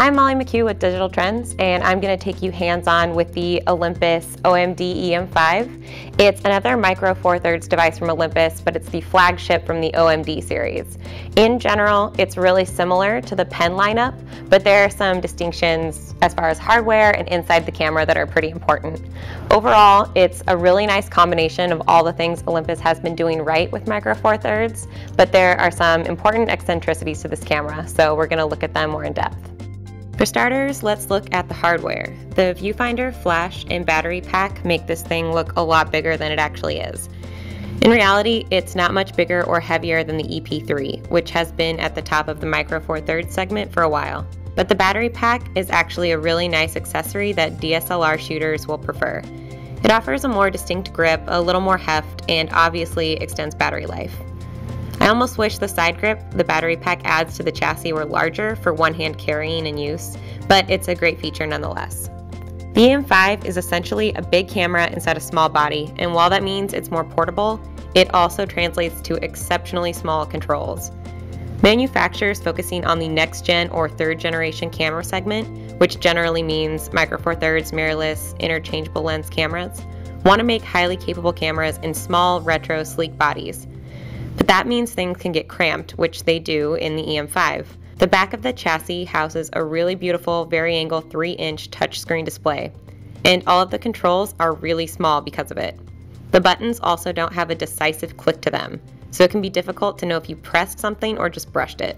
I'm Molly McHugh with Digital Trends, and I'm going to take you hands-on with the Olympus O-MD E-M5. It's another micro four thirds device from Olympus, but it's the flagship from the O-MD series. In general, it's really similar to the pen lineup, but there are some distinctions as far as hardware and inside the camera that are pretty important. Overall, it's a really nice combination of all the things Olympus has been doing right with micro four thirds, but there are some important eccentricities to this camera, so we're going to look at them more in depth. For starters, let's look at the hardware. The Viewfinder, flash, and battery pack make this thing look a lot bigger than it actually is. In reality, it's not much bigger or heavier than the EP3, which has been at the top of the micro four thirds segment for a while. But the battery pack is actually a really nice accessory that DSLR shooters will prefer. It offers a more distinct grip, a little more heft, and obviously extends battery life. I almost wish the side grip the battery pack adds to the chassis were larger for one-hand carrying and use, but it's a great feature nonetheless. The E-M5 is essentially a big camera inside a small body, and while that means it's more portable, it also translates to exceptionally small controls. Manufacturers focusing on the next-gen or third-generation camera segment, which generally means micro four thirds, mirrorless, interchangeable lens cameras, want to make highly capable cameras in small, retro, sleek bodies. But that means things can get cramped, which they do in the E-M5. The back of the chassis houses a really beautiful vari-angle 3-inch touchscreen display, and all of the controls are really small because of it. The buttons also don't have a decisive click to them, so it can be difficult to know if you pressed something or just brushed it.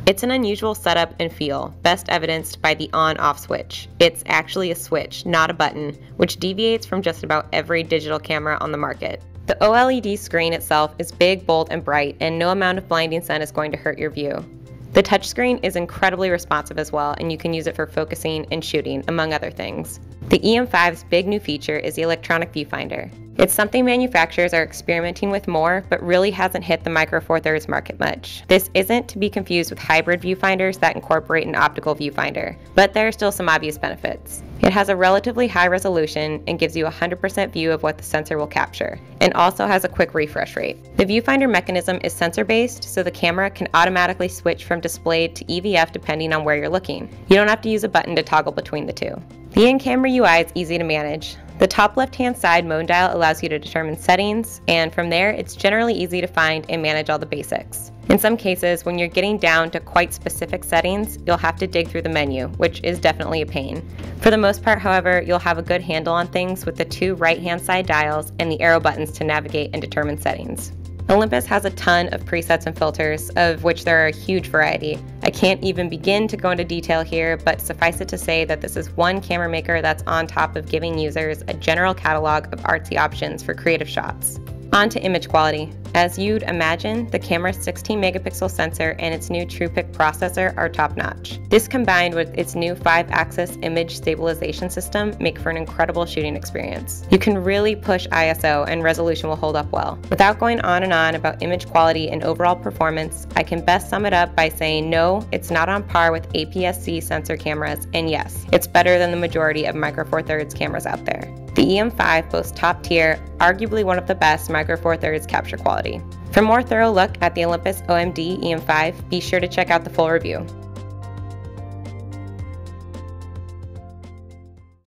It's an unusual setup and feel, best evidenced by the on-off switch. It's actually a switch, not a button, which deviates from just about every digital camera on the market. The OLED screen itself is big, bold, and bright, and no amount of blinding sun is going to hurt your view. The touchscreen is incredibly responsive as well, and you can use it for focusing and shooting, among other things. The E-M5's big new feature is the electronic viewfinder. It's something manufacturers are experimenting with more, but really hasn't hit the micro four thirds market much. This isn't to be confused with hybrid viewfinders that incorporate an optical viewfinder, but there are still some obvious benefits. It has a relatively high resolution and gives you a 100% view of what the sensor will capture, and also has a quick refresh rate. The viewfinder mechanism is sensor-based, so the camera can automatically switch from displayed to EVF depending on where you're looking. You don't have to use a button to toggle between the two. The in-camera UI is easy to manage. The top left-hand side mode dial allows you to determine settings, and from there it's generally easy to find and manage all the basics. In some cases, when you're getting down to quite specific settings, you'll have to dig through the menu, which is definitely a pain. For the most part, however, you'll have a good handle on things with the two right-hand side dials and the arrow buttons to navigate and determine settings. Olympus has a ton of presets and filters, of which there are a huge variety. I can't even begin to go into detail here, but suffice it to say that this is one camera maker that's on top of giving users a general catalog of artsy options for creative shots. On to image quality. As you'd imagine, the camera's 16 megapixel sensor and its new TruePic processor are top-notch. This combined with its new 5-axis image stabilization system make for an incredible shooting experience. You can really push ISO and resolution will hold up well. Without going on and on about image quality and overall performance, I can best sum it up by saying no, it's not on par with APS-C sensor cameras, and yes, it's better than the majority of micro four thirds cameras out there. The E-M5 boasts top-tier, arguably one of the best micro four thirds capture quality. For a more thorough look at the Olympus O-MD E-M5, be sure to check out the full review.